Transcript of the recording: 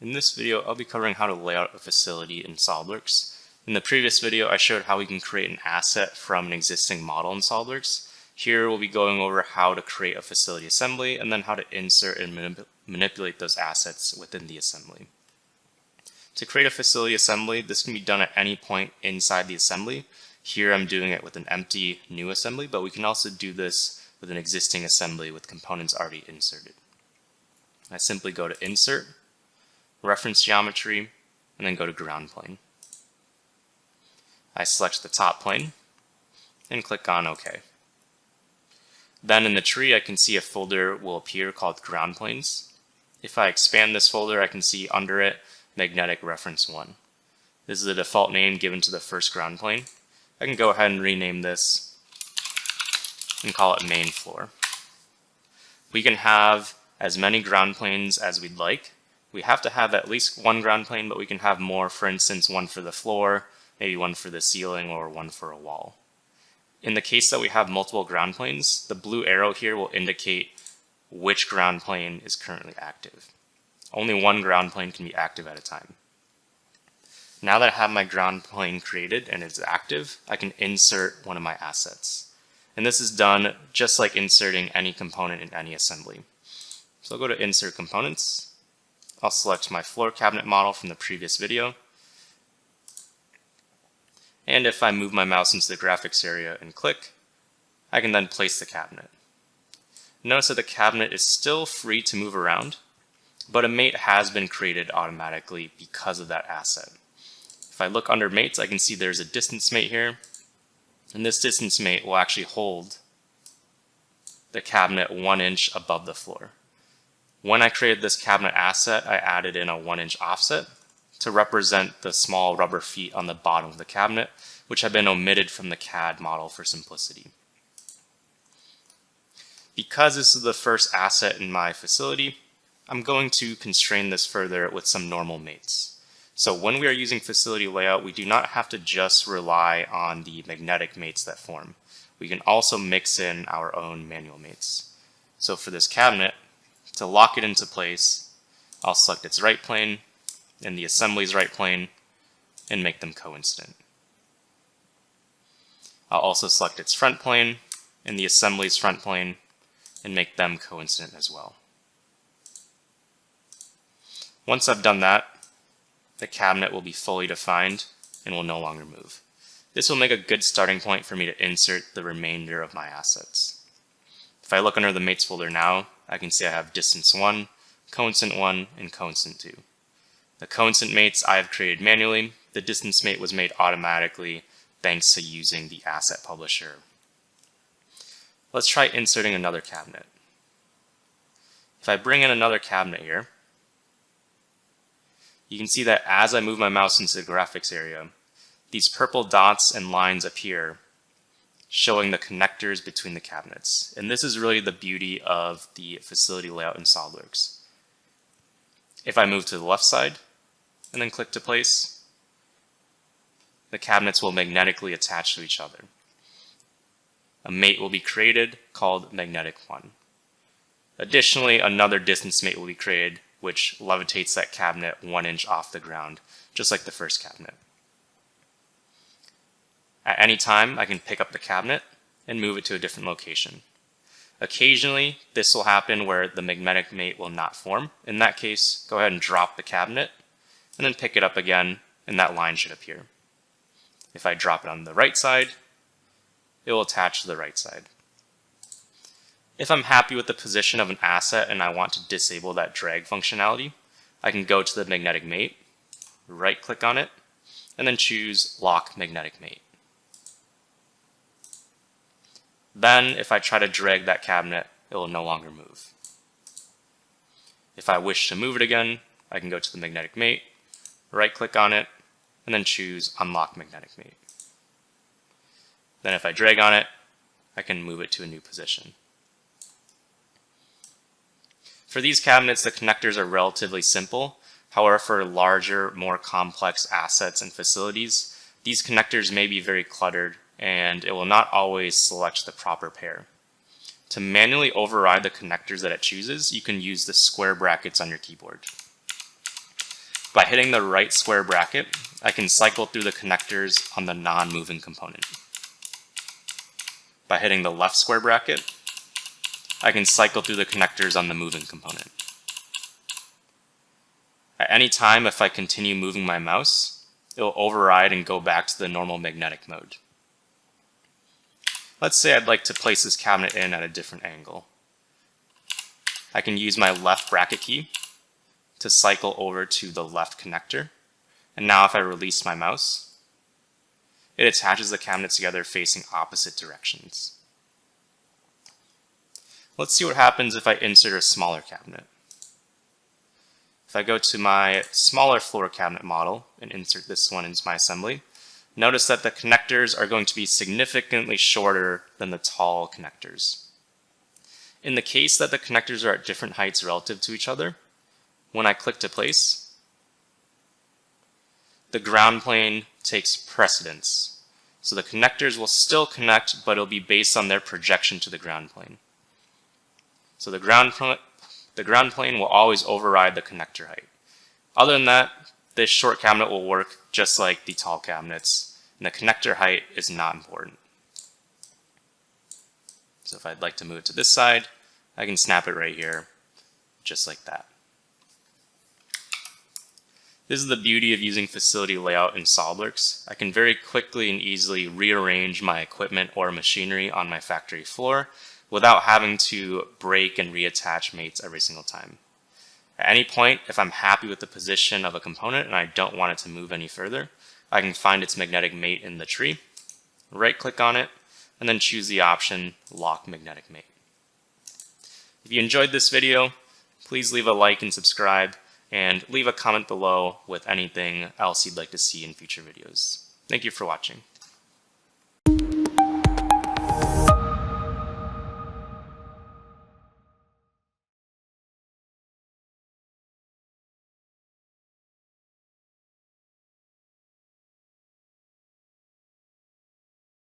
In this video, I'll be covering how to lay out a facility in SOLIDWORKS. In the previous video, I showed how we can create an asset from an existing model in SOLIDWORKS. Here, we'll be going over how to create a facility assembly and then how to insert and manipulate those assets within the assembly. To create a facility assembly, this can be done at any point inside the assembly. Here, I'm doing it with an empty new assembly, but we can also do this with an existing assembly with components already inserted. I simply go to Insert, Reference Geometry, and then go to Ground Plane. I select the top plane and click on OK. Then in the tree, I can see a folder will appear called Ground Planes. If I expand this folder, I can see under it Magnetic Reference 1. This is the default name given to the first ground plane. I can go ahead and rename this and call it Main Floor. We can have as many ground planes as we'd like. We have to have at least one ground plane, but we can have more, for instance, one for the floor, maybe one for the ceiling, or one for a wall. In the case that we have multiple ground planes, the blue arrow here will indicate which ground plane is currently active. Only one ground plane can be active at a time. Now that I have my ground plane created and it's active, I can insert one of my assets. And this is done just like inserting any component in any assembly. So I'll go to Insert Components. I'll select my floor cabinet model from the previous video. And if I move my mouse into the graphics area and click, I can then place the cabinet. Notice that the cabinet is still free to move around, but a mate has been created automatically because of that asset. If I look under mates, I can see there's a distance mate here, and this distance mate will actually hold the cabinet 1 inch above the floor. When I created this cabinet asset, I added in a 1 inch offset to represent the small rubber feet on the bottom of the cabinet, which have been omitted from the CAD model for simplicity. Because this is the first asset in my facility, I'm going to constrain this further with some normal mates. So when we are using facility layout, we do not have to just rely on the magnetic mates that form. We can also mix in our own manual mates. So for this cabinet, to lock it into place, I'll select its right plane and the assembly's right plane and make them coincident. I'll also select its front plane and the assembly's front plane and make them coincident as well. Once I've done that, the cabinet will be fully defined and will no longer move. This will make a good starting point for me to insert the remainder of my assets. If I look under the mates folder now, I can see I have distance 1, coincident 1, and coincident 2. The coincident mates I have created manually. The distance mate was made automatically thanks to using the asset publisher. Let's try inserting another cabinet. If I bring in another cabinet here, you can see that as I move my mouse into the graphics area, these purple dots and lines appear, showing the connectors between the cabinets. And this is really the beauty of the facility layout in SOLIDWORKS. If I move to the left side and then click to place, the cabinets will magnetically attach to each other. A mate will be created called Magnetic 1. Additionally, another distance mate will be created which levitates that cabinet 1 inch off the ground, just like the first cabinet. At any time, I can pick up the cabinet and move it to a different location. Occasionally, this will happen where the magnetic mate will not form. In that case, go ahead and drop the cabinet and then pick it up again, and that line should appear. If I drop it on the right side, it will attach to the right side. If I'm happy with the position of an asset and I want to disable that drag functionality, I can go to the magnetic mate, right click on it, and then choose Lock Magnetic Mate. Then if I try to drag that cabinet, it will no longer move. If I wish to move it again, I can go to the magnetic mate, right click on it, and then choose Unlock Magnetic Mate. Then if I drag on it, I can move it to a new position. For these cabinets, the connectors are relatively simple. However, for larger, more complex assets and facilities, these connectors may be very cluttered and it will not always select the proper pair. To manually override the connectors that it chooses, you can use the square brackets on your keyboard. By hitting the right square bracket, I can cycle through the connectors on the non-moving component. By hitting the left square bracket, I can cycle through the connectors on the moving component. At any time, if I continue moving my mouse, it will override and go back to the normal magnetic mode. Let's say I'd like to place this cabinet in at a different angle. I can use my left bracket key to cycle over to the left connector. And now if I release my mouse, it attaches the cabinet together facing opposite directions. Let's see what happens if I insert a smaller cabinet. If I go to my smaller floor cabinet model and insert this one into my assembly, notice that the connectors are going to be significantly shorter than the tall connectors. In the case that the connectors are at different heights relative to each other, when I click to place, the ground plane takes precedence. So the connectors will still connect, but it'll be based on their projection to the ground plane. So the ground plane will always override the connector height. Other than that, this short cabinet will work just like the tall cabinets, and the connector height is not important. So if I'd like to move it to this side, I can snap it right here, just like that. This is the beauty of using facility layout in SOLIDWORKS. I can very quickly and easily rearrange my equipment or machinery on my factory floor without having to break and reattach mates every single time. At any point, if I'm happy with the position of a component and I don't want it to move any further, I can find its magnetic mate in the tree, right-click on it, and then choose the option Lock Magnetic Mate. If you enjoyed this video, please leave a like and subscribe, and leave a comment below with anything else you'd like to see in future videos. Thank you for watching.